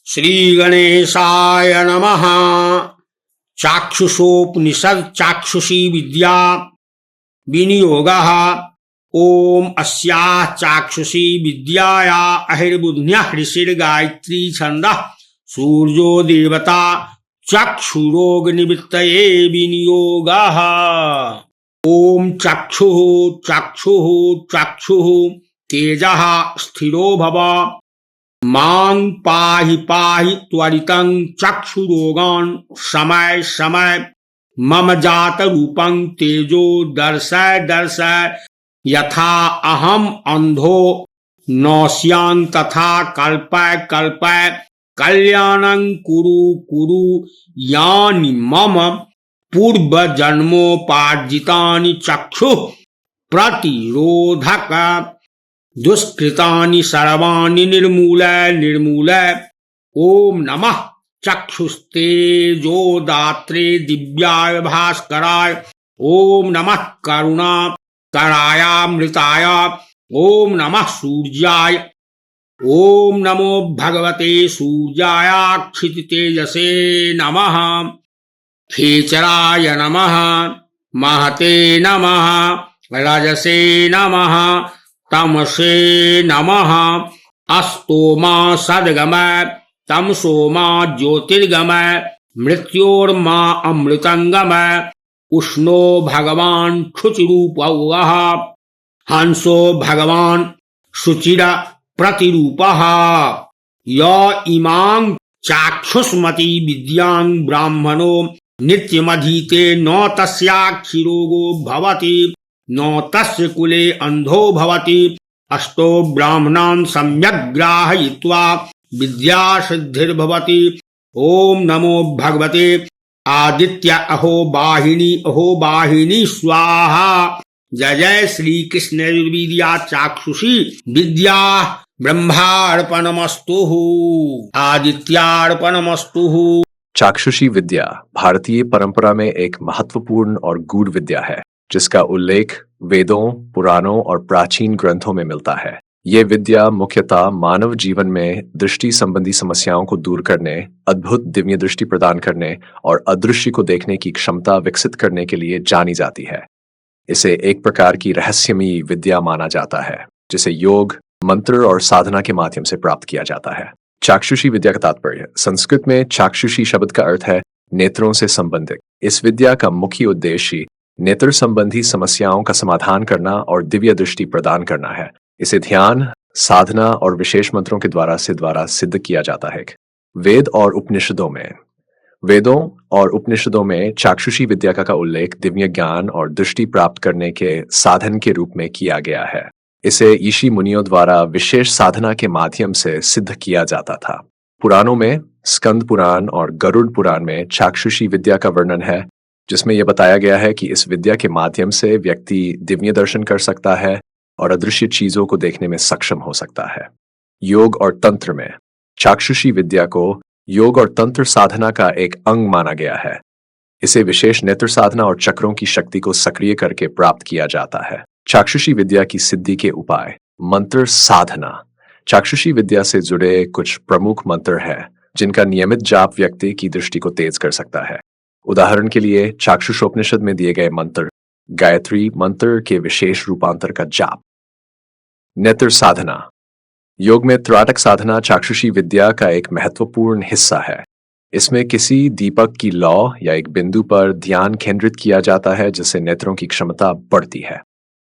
श्री गणेशाय नमः। चाक्षुषोपनिषद चाक्षुषी विद्या विनियोगः। ओम अस्याः चाक्षुषी विद्याया अहिर्बुध्न्यः ऋषिर्गायत्री छन्दः सूर्यो देवता चक्षुरोग निवृत्तये विनियोगः। ओम चक्षुः चक्षुः चक्षुः तेजः स्थिरो भव। मां पाहि पाहि त्वरितं चक्षुरोगान् समय समय मम जात रूपं तेजो दर्शय दर्शय। यथा अहम अंधो नौस्यां तथा कल्पय कल्पय। कल्याणं कुरु कुरु यानि मम पूर्व जन्मोपार्जितानि चक्षुः प्रतिरोधक दुष्कृतानि सर्वाणि निर्मूलय निर्मूलय। ओम नमः चक्षुस्तेजोदात्रे दिव्याय भास्कराय। ओम नमः करुणाकरायामृताय। ओम नमः सूर्याय। ओम नमो भगवते सूर्यायाक्षितितेजसे नमः। खेचराय नमः। महते नमः। रजसे नमः। तमसे नमः। अस्तोमा सद्गमय तमसोमा ज्योतिर्गमय। मृत्योर्मा अमृतंगमय। उष्णो भगवान शुचिरूपः। हंसो भगवान शुचिर प्रतिरूपः। य इमां चाक्षुष्मती विद्यां ब्राह्मणो नित्यमधीते न तस्याक्षिरोगो भवति न तस्य कुले अंधो भवति। अष्टो ब्राह्मणान् सम्यक् ग्राहयित्वा विद्या सिद्धिर्भवति। ओम नमो भगवते आदित्य अहो वाहिनी स्वाहा। जय जय श्री कृष्ण यजुर्वेदिया चाक्षुषी विद्या ब्रह्मार्पणमस्तु आदित्यार्पणमस्तु। चाक्षुषी विद्या भारतीय परंपरा में एक महत्वपूर्ण और गूढ़ विद्या है जिसका उल्लेख वेदों, पुराणों और प्राचीन ग्रंथों में मिलता है। ये विद्या मुख्यतः मानव जीवन में दृष्टि संबंधी समस्याओं को दूर करने, अद्भुत दिव्य दृष्टि प्रदान करने और अदृश्य को देखने की क्षमता विकसित करने के लिए जानी जाती है। इसे एक प्रकार की रहस्यमयी विद्या माना जाता है जिसे योग, मंत्र और साधना के माध्यम से प्राप्त किया जाता है। चाक्षुषी विद्या का तात्पर्य। संस्कृत में चाक्षुषी शब्द का अर्थ है नेत्रों से संबंधित। इस विद्या का मुख्य उद्देश्य नेत्र संबंधी समस्याओं का समाधान करना और दिव्य दृष्टि प्रदान करना है। इसे ध्यान, साधना और विशेष मंत्रों के द्वारा सिद्ध किया जाता है। वेदों और उपनिषदों में चाक्षुषी विद्या का उल्लेख दिव्य ज्ञान और दृष्टि प्राप्त करने के साधन के रूप में किया गया है। इसे ऋषि मुनियों द्वारा विशेष साधना के माध्यम से सिद्ध किया जाता था। पुराणों में स्कंद पुराण और गरुड़ पुराण में चाक्षुषी विद्या का वर्णन है जिसमें यह बताया गया है कि इस विद्या के माध्यम से व्यक्ति दिव्य दर्शन कर सकता है और अदृश्य चीजों को देखने में सक्षम हो सकता है। योग और तंत्र में चाक्षुषी विद्या को योग और तंत्र साधना का एक अंग माना गया है। इसे विशेष नेत्र साधना और चक्रों की शक्ति को सक्रिय करके प्राप्त किया जाता है। चाक्षुषी विद्या की सिद्धि के उपाय। मंत्र साधना। चाक्षुषी विद्या से जुड़े कुछ प्रमुख मंत्र हैं जिनका नियमित जाप व्यक्ति की दृष्टि को तेज कर सकता है। उदाहरण के लिए चाक्षुषोपनिषद में दिए गए मंत्र गायत्री मंत्र के विशेष रूपांतर का जाप। नेत्र साधना। योग में त्राटक साधना चाक्षुषी विद्या का एक महत्वपूर्ण हिस्सा है। इसमें किसी दीपक की लौ या एक बिंदु पर ध्यान केंद्रित किया जाता है जिससे नेत्रों की क्षमता बढ़ती है।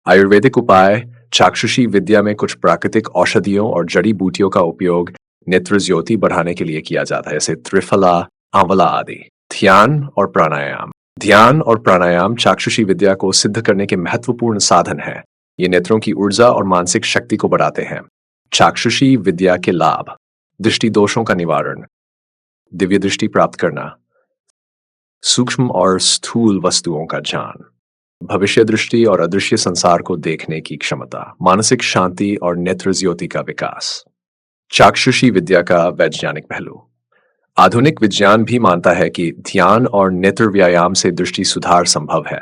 आयुर्वेदिक उपाय। चाक्षुषी विद्या में कुछ प्राकृतिक औषधियों और जड़ी बूटियों का उपयोग नेत्र ज्योति बढ़ाने के लिए किया जाता है, जैसे त्रिफला, आंवला आदि। ध्यान और प्राणायाम। ध्यान और प्राणायाम चाक्षुषी विद्या को सिद्ध करने के महत्वपूर्ण साधन है। ये नेत्रों की ऊर्जा और मानसिक शक्ति को बढ़ाते हैं। चाक्षुषी विद्या के लाभ। दृष्टि दोषों का निवारण, दिव्य दृष्टि प्राप्त करना, सूक्ष्म और स्थूल वस्तुओं का ज्ञान, भविष्य दृष्टि और अदृश्य संसार को देखने की क्षमता, मानसिक शांति और नेत्र ज्योति का विकास। चाक्षुषी विद्या का वैज्ञानिक पहलू। आधुनिक विज्ञान भी मानता है कि ध्यान और नेत्र व्यायाम से दृष्टि सुधार संभव है।